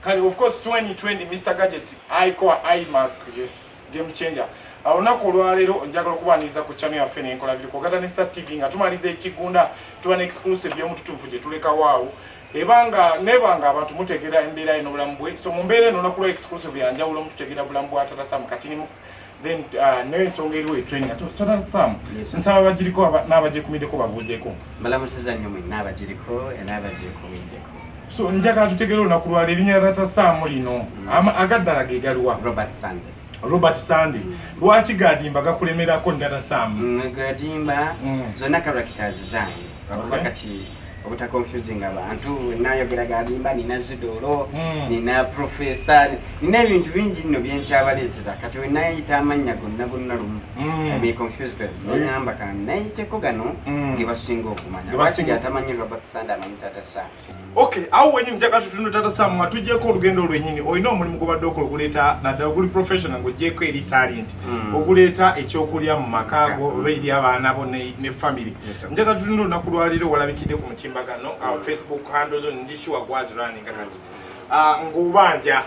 kali of course 2020 Mr Gadget iMac yes game changer olunaku olwaleero njagala okubaniriza ku channel yaffe n'enkola biri kwogata ne Sat TV nga tumaliza ekigunda tuba ne exclusive y'omututuufu gye tuleka waawo nebanga abantu mutegeera embeera eno obulamu bwe so mu mbeera eno olunaku lwa exclusive yanjawulo mututegeera obulamu bwa Tata Sam kati then n'ensonga eriwo etraining Tata Sam nsaba bagiriko n'abagyekumiddeko babuuzeeko mbalamusiza nnyo mwenna abagiriko n'abagyekumiddeko so njagala tutegeera olunaku lwaleero erinnya Tata Sam lino agaddala ge galiwa Robert Sunday lwaki gadimba gakulemerako Tata Sam gadimba zonna characters zange kati obuta confusing abantu nayogera gadimba nina Zidoro nina Professor nina ebintu bingi nno byenkyabaleetera kati wenayita amanya gonna lumu be confused them nengamba kan nayiteko gano gebasinga okumanya lwaki atamanyi Robert Sunday amanyi Tata Sam okay awo wenyini njagala tutundu Tata Sam nga tujjeko olugendo lwenyini olina omulimu gobadde okola okuleeta naddala oguli professional ng'oggyeko eri talent okuleeta ekyokulya mu maka go oba eri abaana bo ne family njagala tutundu olunaku lwaleero walabikidde ku mutimbagano Facebook handles ndishuwa gwazi running kati ng'obanja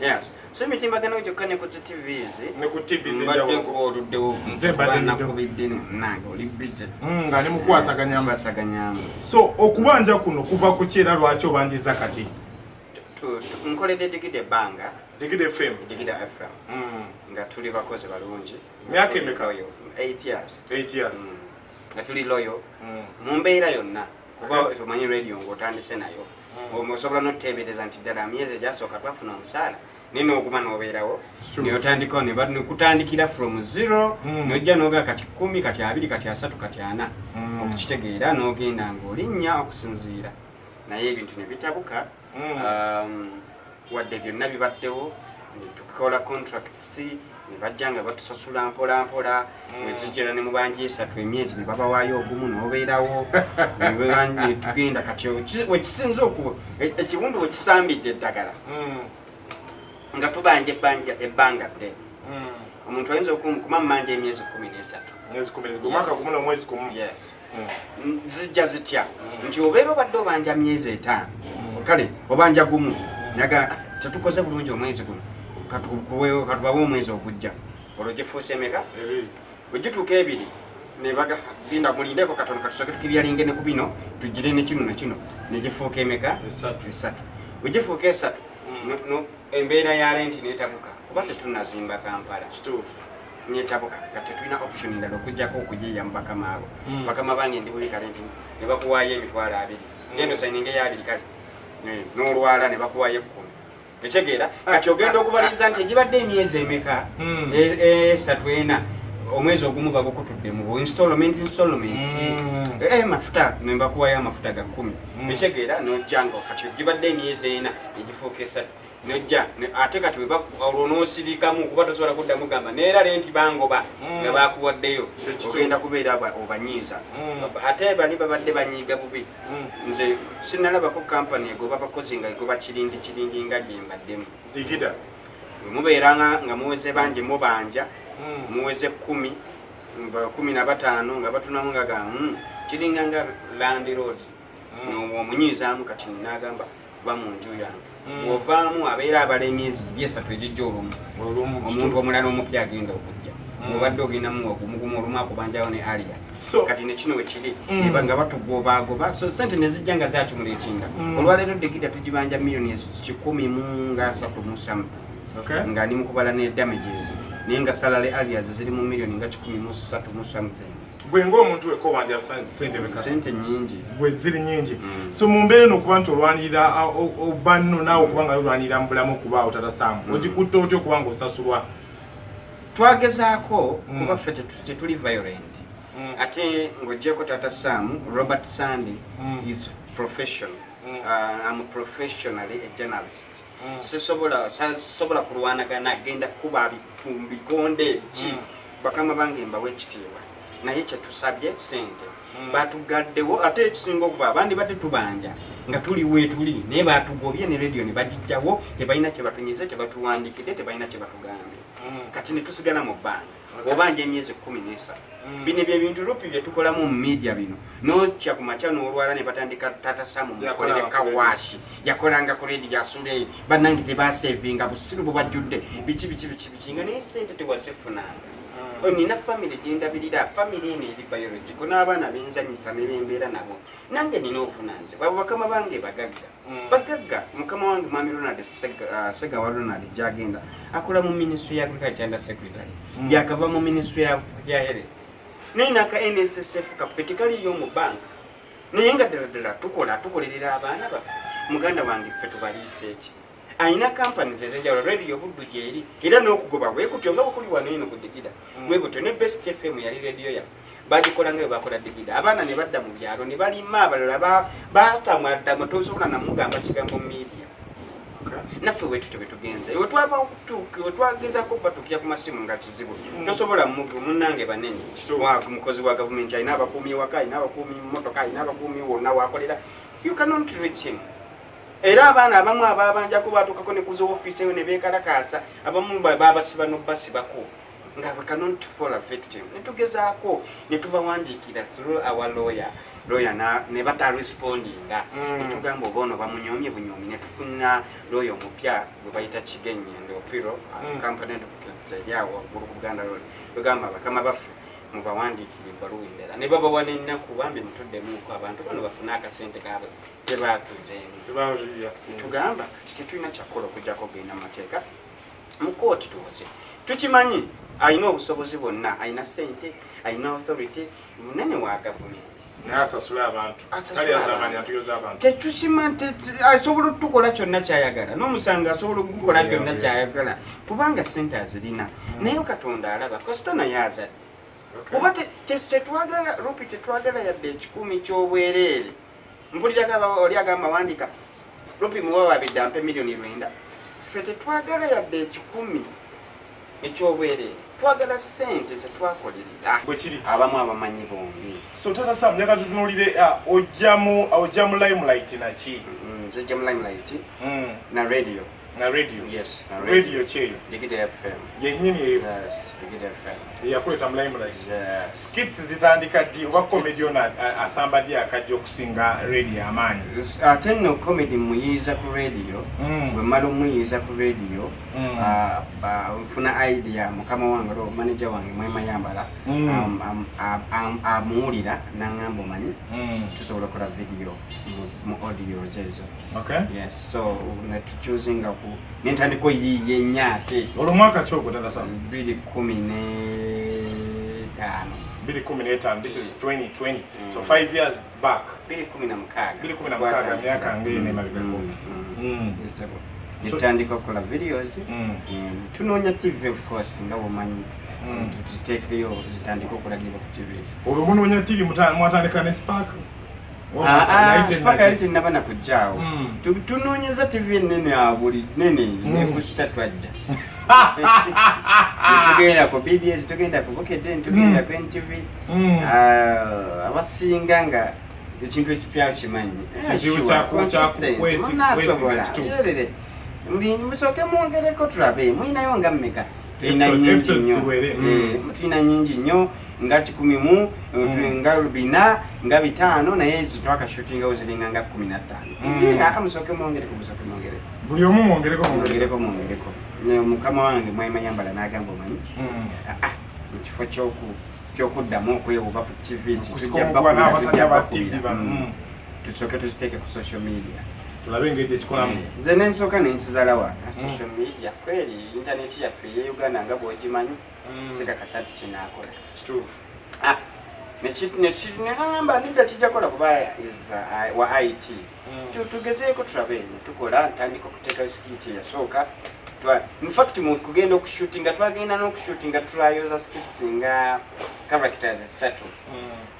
yes so mitimbagano gyokka ne ku TVs ne ku TVs mbadde oluddewo nakubidde nange oli busy nga ne mukwasaganyamba so okubanja kuno kuva ku kyera lwaki obanjiza kati nkoledde Digide Banga Digide FM nga tuli bakozi balungi myaka emeka 8 years nga tuli loyo mu mbeera yonna kuba tumanyi radio ng'otandise nayo osobola n'okuteebereza nti ddala myezi egyasooka twafuna omusaala nino okuba n'obeerawo neotandikawo ne kutandikira from 0 nojja n'oga kati 10 kati 2 kati 3 kati 4 okukitegeera n'ogenda ng'olinnya okusinziira naye ebintu ne bitabuka wadde byonna bibaddewo tukola contracts ne bajja nga batusasula mpola wezijjera ne mubanja 3 emyezi ne babawaayo ogumu n'obeerawo ne tugenda kati wekisinza ekiwundu wekisambidde eddagala nga tubanja ebbanga ddene omuntu ayinza okumamanja emyezi 13 yes zijja zitya nti obeera obadde obanja myezi 5 kale obanja gumu naga tetukoze bulungi omwezi guno katubawe omwezi ogujja olwo gifuuse emeka wegituuka 2 nebaga linda mulindeko katono katusoke tukibyalinge ne ku bino tugire ne kino negifuuka emeka 3 wegifuuka 3 embeera ya renti netabuka kuba tetunazimba Kampala kituufu netabuka kati tulina option endala okujjako okujeya mu bakama abo bakama bange ndi buli kalenti ne bakuwaayo emitwalo 2 gendo sayininga ya 2 kale n'olwala ne bakuwaayo 10 ekitegeera kati ogenda okubaliriza nti egibadde emyezi emeka 3 omwezi ogumu bagukutudde mu installments mafuta ne bakuwaayo amafuta ga 10 ekitegeera n'ojjango kati egibadde emyezi 4 egifuuka 3 nojja ate kati olwonoosirikamu kuba tosobola kuddamu gamba neera renti bangoba nga bakuwaddeyo ogenda kubeera obanyiiza ate bali babadde banyiiga bubi nze sinalabako kampani egoba bakozi nga egoba kirindi nga gyembaddemu Digida mubeeranga nga muweze bangi mubanja muweze 15 nga batunamu nga gamu kiringa nga landlord omunyiizaamu kati nagamba ba mu nju yange bw'ovaamu abeera abala emyezi 3 egijja olumu omuntu omulala omupya agenda okujja obadde ogendamu ogumugumu olumu akubanjawo ne alia kati nekino wekiri nga batugobaagoba so sente nezijja nga zakimulaetinga olwaleero Digida tugibanja millioni 130 nga ni mukubala ne damages naye nga salary areas ziri mu millioni nga 130 gwe ng'omuntu wekobanja sente nyingi gwe ziri nyingi so mu mbeera eno okuba nti olwanirira obanno naawe okuba nga olwanirira mu bulamu okubaawo Tata Sam ogikutta otya okuba nga osasulwa twagezaako kuba ffe tetuli violent ate ng'oggyeko Tata Sam Robert Sunday is professional I'm professionally a journalist sisobola kulwanagana agenda kuba bikonde ki bakama bange mbawe ekitiibwa naye kyetusabye sente batugaddewo ate ekisinga okuba abandi badde tubanja nga tuli weetuli naye batugobye ne radio ne bagijjawo tebalina kye batunyize kye batuwandikidde tebalina kye batugambye kati ne tusigala mu bbanga obanja emyezi 13 bino ebintu lupi bye tukolamu mu media bino nokya ku macha n'olwala ne batandika Tata Sam mukolere kawashi yakolanga ku radio ya Sule banangi tebasevinga busiru bubajjudde biki nga ne sente tewazifunanga onina family gyendabirira family ene eri biological n'abaana benzanyisa ne bembeera nabo nange nina obuvunanze bakama bange bagagga mukama wange Mwami Ronald Sega wa Ronald gyagenda akola mu ministry ya agriculture and secretary yakava mu ministry ya health nina ka NSSF ka fetikali yo mu bank nayenga ddala tukolerera abaana baffe muganda wange ffe tuba research aina companies ezenjawulo radio buddu gyeri era n'okugoba bwekutyo nga bukuli wano ino ku Digida bwekutyo ne Best FM yali radio yaffe bagikola nga bakola Digida abaana ne badda mu byalo ne balima abalala batamwadda mutosobola namugamba kigambo media naffe wetu tugenza ewe twaba okutuuka ewe twagezako batukira ku masimu nga kizibu tosobola munnange banene mukozi wa gavumenti alina abakuumi ewaka alina abakuumi mmotoka alina abakuumi wonna wakolera you cannot reach him. Era abaana abamu ababanjako batukako ne kuzo office eyo ne bekalakaasa abamu babasiba no basibako nga we cannot fall a victim netugezaako ne tubawandiikira through our lawyer ne bata respondinga netugamba obono bamunyomye bunyomi ne tufuna lawyer omupya gwe bayita Kigenyi and Opiro company advocates yawo ku Buganda Road tugamba bakama baffe mubawandiikira ebbaluwa endala ne babawana ennaku bambi mutuddemu abantu bano bafuna akasente kaabwe tugamba tetulina kyakola okujjako genda mateeka mu kooti tuwoze tukimanyi alina obusobozi bwonna alina sente alina authority munene wa gavumenti nasasula abantu kali azamanya tuyoza abantu tetusima asobola tukola kyonna kyayagala n'omusanga asobola okukola kyonna kyayagala kubanga sente azirina naye Katonda alaba kasita naye azadde kuba tetwagala rupi tetwagala yadde 10 ky'obwereere mpulira oli agamba wandika rupi muwa wabidde ampe milioni 9 ffe tetwagala yadde 10 ekyobwereere twagala sente zetwakolerera bwekiri abamu abamanyi bombi so Tata Sam njagala tutunulire ojja mu limelight naki nzija mu limelight na radio yes radio cheyo Digida FM yenyini eyo yes Digida FM yakuleta mu limelight yes skits zitandika ddi oba comedian asamba ddi akajja okusinga radio amaanyi ate nno comedy muyiiza ku radio bwe mmala omuyiiza ku radio nfuna idea mukama wange lo manager wange Mwema Yambala amuwulira n'angamba omanyi tusobola okukola video mu audio ezo yes so netuchozinga ku nentandiko yiye nnyate olwo mwaka ki ogwo Tata Sam 2015 this is 2020 so 5 years back 2016 myaka ngene mabigako nitandika okukola videos tunoonya TV of course nga bwomanyi tutiteekeyo zitandika okulagibwa ku TVs olwo munoonya TV mwatandika ne Spark Spark yali tenaba na kujjaawo tunoonyeza TV enene abuli nene nekusita twajja tugenda ku BBS tugenda ku Bukete tugenda ku NTV abasinga nga ekintu ekipya kimanyi musooke mwongereko tulabe mulinayo nga mmeka tulina nyingi nnyo nga 10 nga 4 nga 5 naye zitwakashutingawo ziringa nga 15 musooke mwongereko buli omu mwongereko mukama wange Mwema Yambala n'agamba omanyi mu kifo ky'okuddamu okwewuba ku TV tusooke tuziteeke ku social media tulabe engeri ekikolamu nze nensooka nensizalawa social media kweri intaneti yaffe ye Uganda nga bw'ogimanyi sikakasa nti kinaakola kituufu negamba nidda kijjakola kuba wa IT tugezeeko tulabe netukola ntandika okuteeka skiti yasooka in fact kugenda okushutinga twagenda n'okushutinga tulayoza skits nga characters 3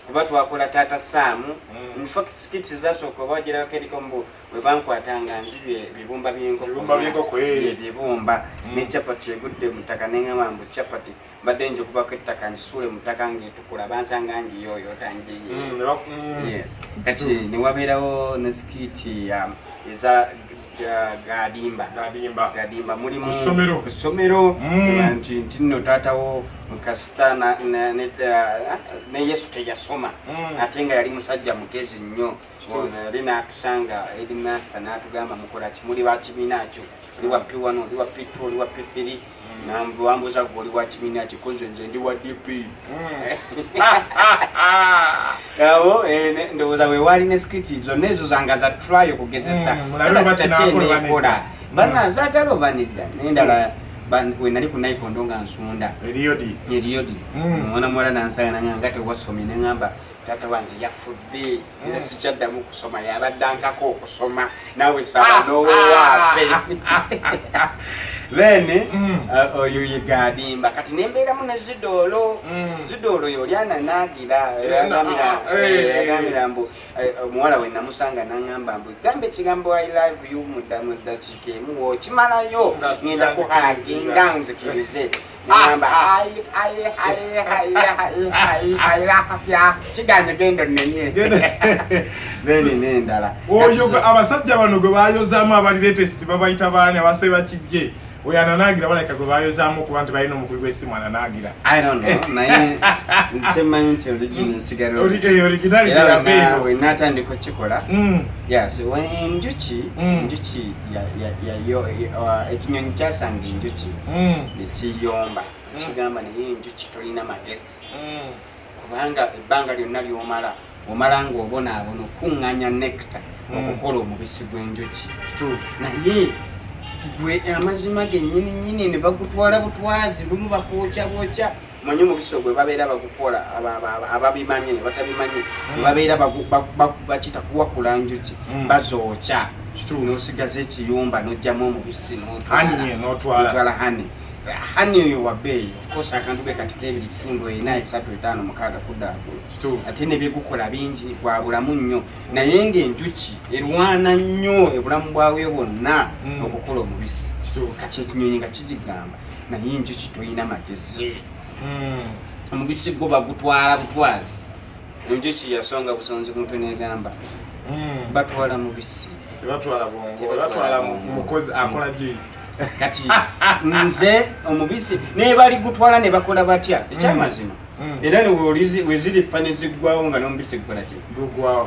kuba twakola Tata Sam in fact skits zasooka bagirako eriko mbu bwe bankwatanga nzibye ebibumba by'enkoko byebibumba ne chapati egudde mu ttaka n'engamba mbu chapati badde nje okubako ettaka nsuule mu ttaka ng'etukula bansanga ngiyoyo tangiye yes kati ne wabeerawo ne skiti eza gadimba mulimu kusomero nti nno taatawo mukasita ne Yesu teyasoma ate nga yali musajja mugezi nnyo yali n'atusanga headmaster n'atugamba mukola ki muli ba kibiina kyo oli wa P1 oli wa P2 oli wa P3 wambuza gwe oli wa kibiina kikoze nze ndi wa DP awo ndowooza weewali ne skiti zonna ezo zanga za try okugezesa kyenekola bana zaagala oba nedda nendala we nali ku Nayikondo nga nsunda eriyodi mwana muwala nansaya nga tewasomye ne ŋŋamba taata wange yafudde nze sikyaddamu kusoma yabaddankako okusoma naawe saba n'owaafe then oyo ye gadimba kati nembeeramu ne zidoolo yoli ananaagira yagambira mbu omuwala we namusanga naŋŋamba mbu gambe ekigambo I love you mu ddakiika emu wokimalayo ngenda kuhaginga nzikirize ngamba kiganye gendo nenye then nendala oyo abasajja bano gwe bayozaamu abaliretesi babayita baani abase bakijje oyo ananaagira baleka gwe bayozaamu okuba nti balina omukulu gw'essimu ananaagira I don't know naye nsemanyi nti origin nsigala originality yabeeno we natandika okikola yes enjuki ekinyonyi kyasanga enjuki nekiyomba kigamba naye enjuki tolina magezi kubanga ebbanga lyonna lyomala ng'obonaabona okuŋŋanya nectar okukola omubisi gw'enjuki naye gwe amazima gennyini ne bagutwala butwazi lumu bakwokya manyi omubisi ogwe babeera bagukola ababimanyi ne batabimanyi babeera bakita kuwakula njuki bazookya n'osigaza ekiyumba n'ojjamu omubisi n'otwala hani oyo wabbeeyi ofcourse akantu ke kati k'2.4 ate ne byegukola bingi bwa bulamu nnyo naye ng'enjuki erwana nnyo ebulamu bwawe bwonna okukola omubisi kati ekinyonyi nga kigigamba naye enjuki toyina magezi omubisi gwo bagutwala butwazi enjuki yasonga busonzi ku mutwe negamba batwala mubisi tebatwala bongo batwala mukozi akola juice kati nze omubisi ne bali gutwala ne bakola batya ekyamazima era ne weziri fane ziggwawo nga n'omubisi gukola ki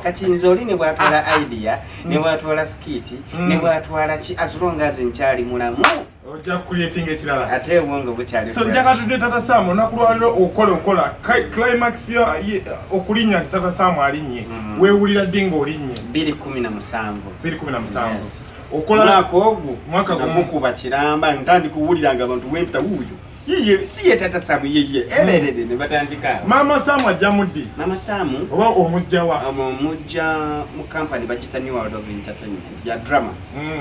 kati nze oli ne bwatwala idea ne bwatwala skiti ne bwatwala ki azulonga ze nkyali mulamu ojja creating ekirala ate obwongo bukyali so njaga tudde Tata Sam olunaku lwaliro okola climax yo okulinnya nti Tata Sam alinnye weewulira ddi ng'olinnye 2017 okola mwaka ogwo namukuba kiramba ntandika okuwuliranga abantu wempita wuuyo yiye si ye Tata Sam yiye ererere ne batandika Mama Sam ajja muddi Mama Sam oba omujja wa omujja mu company bagita New World of Entertainment ya drama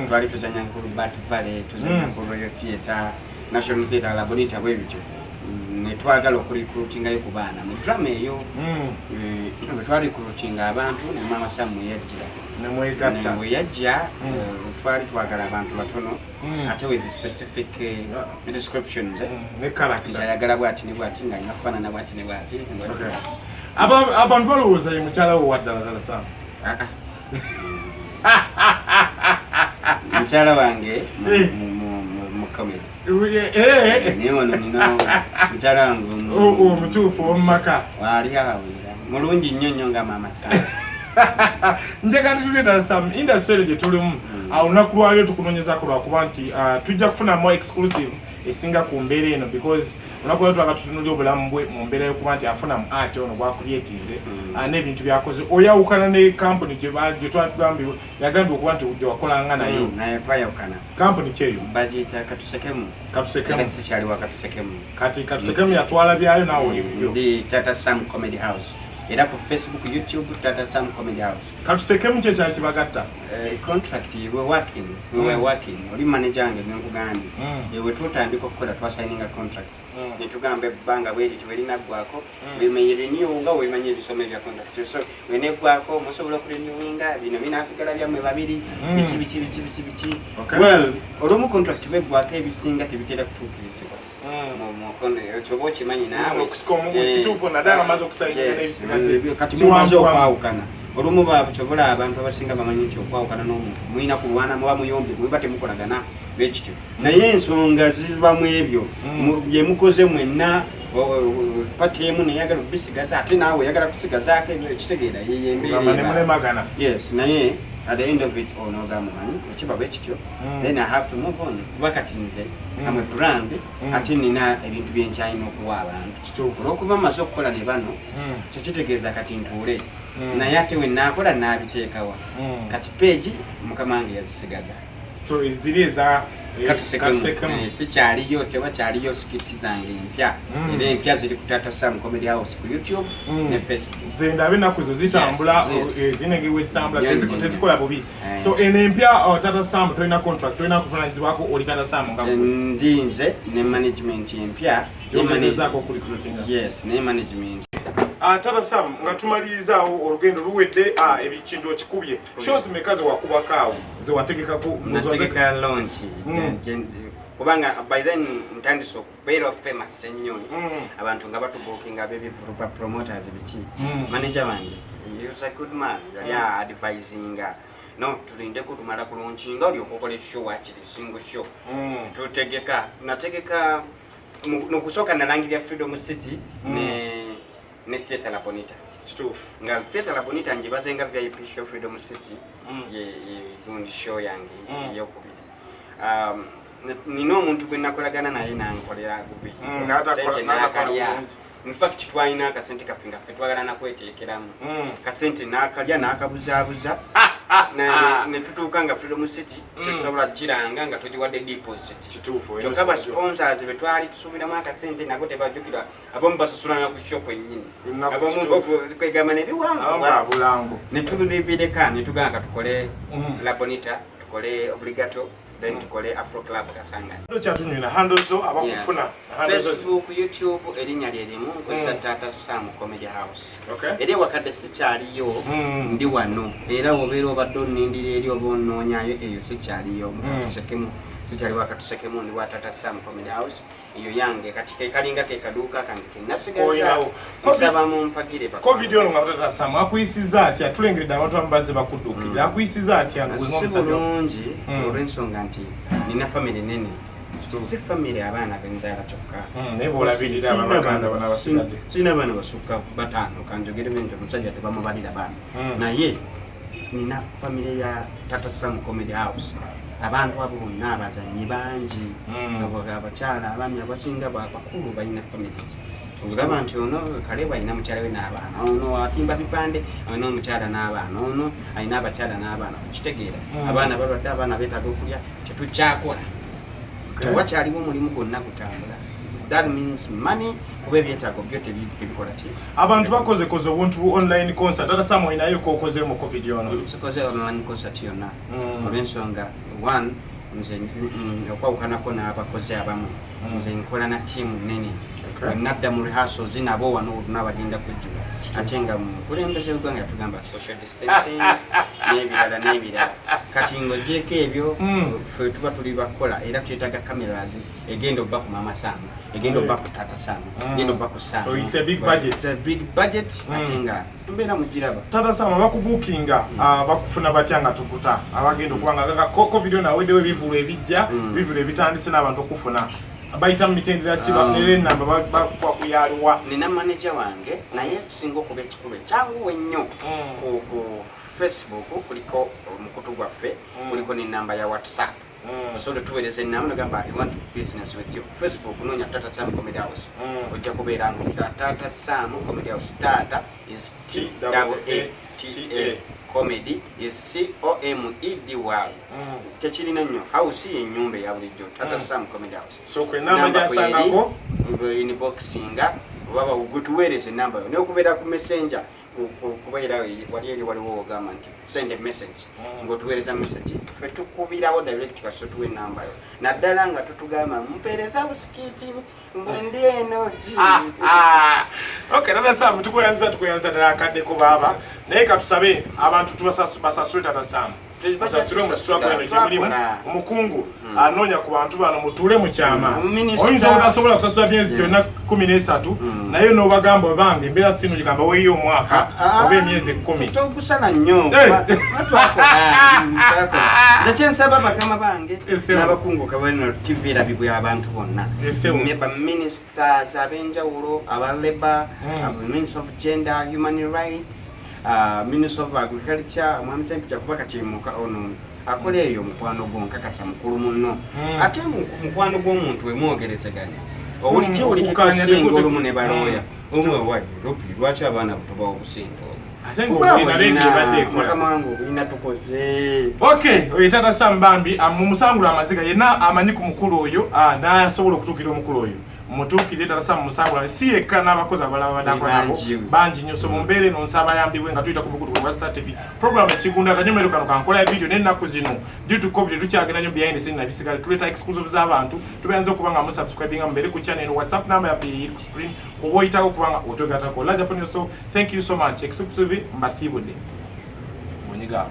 twali tuzanya ku Bat Valley tuzanya ku Royal Theatre National Theatre la Bonita bwebityo ne twagala okurecruitinga yo ku baana mu drama eyo twali recruitinga abantu ne Mama Sam yajja yajja twali twagala abantu batono ate with specific descriptions ne character yagala bwati ne bwati nga inafaanana bwati ne bwati abantu balowooza ye mukyala wo waddala Tata Sam mukyala wange mu comedy naye wano nina mukyala wange omutuufu omumaka waali awawira mulungi nnyo nga Mama Sam njagala tutule Tata Sam industry gye tulimu olunaku lwaliro tukunoonyezaako lwakuba nti tujja kufunamu exclusive esinga ku mbeera eno because olunaku lwaliro twaga tutunulira obulamu bwe mu mbeera yokuba nti afuna mu art ono gwakuriyetinze n'ebintu byakoze oyawukana ne company gye twali tugambye yagambye okuba nti gye wakolanga nayo twayawukana company kyeyo bagiyita Katusekemu sikyaliwa Katusekemu kati Katusekemu yatwala byayo naawe olibyo ndi Tata Sam Comedy House era ku Facebook, YouTube, Tata Sam Comedy House. Katusekemu kye kyali kibagatta. Contract we were working. Oli manager wange nkugambye. Ewe tutandika okukola twasigninga contract. Ne tugamba ebbanga bweri tiwelina ggwako. Wemenye renew nga wemenye ebisome bya contract. So wene ggwako musobola okurenewinga bino binasigala byammwe babiri biki. Well, olumu contract we ggwako ebisinga tebitera kutuukirizibwa. Chobo chimanyi nawe kituufu nadala amaze okusayinga n'ebisigadde kati mumaze okwawukana olumu babutobola abantu abasinga bamanyi nti okwawukana n'omuntu mulina kulwana muba muyombi muba temukolagana bekityo naye ensonga zibamu ebyo bye mukoze mwenna pati emu neyagala okubisigaza ate naawe oyagala kusigazaako ebyo ekitegeera yeyembeera yes naye at the end of it all n'ogamba manyi ekiba bwekityo then I have to move on kuba kati nze am a brand ate nina ebintu byenkyalina okuwa abantu olw'okuba maze okukola ne bano kyekitegeeza kati ntuule naye ate we naakola naabiteekawa kati peegi mukama wange yazisigaza so eziri eza sikyaliyo tebakyaliyo sikiti zange empya era empya ziri ku Tata Sam Comedy House ku YouTube ne Facebook ze ndabe ennaku zo zitambula zinegewe zitambula tezikola bubi so eno empya Tata Sam tolina contract tolina kuvunaanyizibwako oli Tata Sam nga ndinze ne management empya yes ne management Tata Sam nga tumalirizawo olugendo luwedde ebikintu okikubye shows mekaze wakubakaawo ze wategekako nategeka launch kubanga by then ntandise okubeera famous ennyo abantu nga batubuukinga ab'ebivulu ba promoters biki manager wange he was a good man yali advisinga no tulindeko tumala kulaunchinga olyoka okola show wakiri single show tutegeka nategeka nokusooka nalangirira Freedom City ne Theatre La Bonita nga Theatre La Bonita njibazenga VIP show Freedom City gundi show yange eyokubiri nina omuntu gwe nakolagana naye nankolera gubi in fact twalina akasente kaffe nga ffe twagala nakweteekeramu kasente nakalya nakabuzaabuza ne tutuuka nga Freedom City tusobola giranga nga tugiwadde deposit kyokka ba sponsors be twali tusuubiramu akasente nako tebajjukira abamu basasulanga ku shop ennyini abamu kwegamba nebiwanvu ne tulibireka ne tugamba tukole La Bonita tukole Obligato then tukole Afro Club Kasanga kyatunywina handozo abakufuna Facebook YouTube erinnya lyerimu nkozesa Tata Sam Comedy House eri wakadde sikyaliyo ndi wano era obeera obadde onindira eri oba onoonyayo eyo sikyaliyo mukatusekemu sikyali wakatusekemu ndi wa Tata Sam Comedy House iyo yange kati kekalinga kekaduuka kange kenasigaza kusaba mu mpagire covid ono nga Tata Sam akuyisiza atya tulengeredde abantu ababaze bakuddukirira akuyisiza atya ngulungi olw'ensonga nti nina family nene si family abaana benzaala kyokka nebolabirira abaganda bana basigadde sina baana basukka bataano kanjogere bento omusajja tebamubalira baana naye nina family ya Tata Sam Comedy House abantu abo bonna abazanyi bangi abakyala abaami abasinga bakulu balina family olaba nti ono kale balina mukyala we n'abaana ono atimba bipande ono omukyala n'abaana ono alina abakyala n'abaana kitegeera abaana balwadde abaana beetaaga okulya tetukyakola tewakyaliwo omulimu gwonna gutambula that means money kuba ebyetaago byo tebikola ki abantu bakozekoze obuntu online concert Tata Sam olinayo kokoze mu covid ono sikoze online concert yonna olw'ensonga one nze okwawukanako n'abakozi abamu nze nkola na tiimu nene nadda mu rehearsals nabo wano n'abagenda kujjula ate nga mukulembeze uganga yatugamba social distancing n'ebirala kati ng'ogyeko ebyo ffe tuba tuli bakola era twetaaga cameras egenda obba ku Mama Sam egenda obba ku Tata Sam egenda obba ku Sam so it's a big budget ate nga mbeera mugiraba Tata Sam bakubuukinga bakufuna batya nga tukuta abagenda okubanga covid naweddewo ebivulu ebijja bivulu ebitandise n'abantu okufuna bayita mu mitendera kiba era enamba bakuyaliwa nina manager wange naye kisinga okuba ekikulu ekyanguwa ennyo ku Facebook kuliko omukutu gwaffe kuliko n'ennamba ya WhatsApp osobola tuweereza ennamba nogamba I want business with you Facebook noonya Tata Sam Comedy House ojja kubeera nga Tata Sam Comedy House Tata is T-A-A-T-A Comedy is C-O-M-E-D-Y tekirina nnyo house y'ennyumba eya bulijjo Tata Sam Comedy House so kwe namba gyasangako inboxinga oba gutuweereza ennamba yo n'okubeera ku messenger kubeera wali eri waliwo ogamba nti send a message ng'otuweereza message ffe tukubirawo direct kasito tuwa ennamba yo naddala nga tutugamba mumpeereza busikiiti ndi eno okay Tata Sam tukweyanza ddala akaddeko baaba naye katusabe abantu basasule Tata Sam Basasule mu struggle eno gyemirimu omukungu anonya ku bantu bano mutule mu kyama oyinza obutasobola kusasula myezi gyonna 13 naye n'obagamba bange embeera sinu gigamba weeyo omwaka oba emyezi 10 togusana nnyo nze kyensaba bakama bange n'abakungu kabano TV erabibwa abantu bonna ministers ab'enjawulo aba Labour, Minister of Gender, Human Rights, Minister of Agriculture, Mwami Sempita kuba kati muka ono akola eyo mukwano gw'onkakasa mukulu munno ate mukwano gw'omuntu wemwogerezeganya owuliki ulikesinga olumu ne balooya omwe wayi lopi lwaki abaana butoba obusinga Okay, oyetata Sambambi mumusangula amaziga yenna amanyi ku mukulu oyo n'asobola okutuukira omukulu oyo mutuukire tata Sam musangula si yekka n'abakozi abalala badakolako bangi nnyo so mu mbeera eno nsaba yambibwe nga tuyita ku mukutu gwa Star TV program ekigunda kanyomero kano kankola ya video n'ennaku zino due to covid tukyagenda nnyo behind the scene nabisigala tuleeta exclusive z'abantu tubayanze okuba nga musubscribinga mubeere ku channel WhatsApp number yaffe eri ku screen kuba oyitako okuba nga otwegatako Laja Poniyo. So thank you so much exclusive mbasiibudde munyiga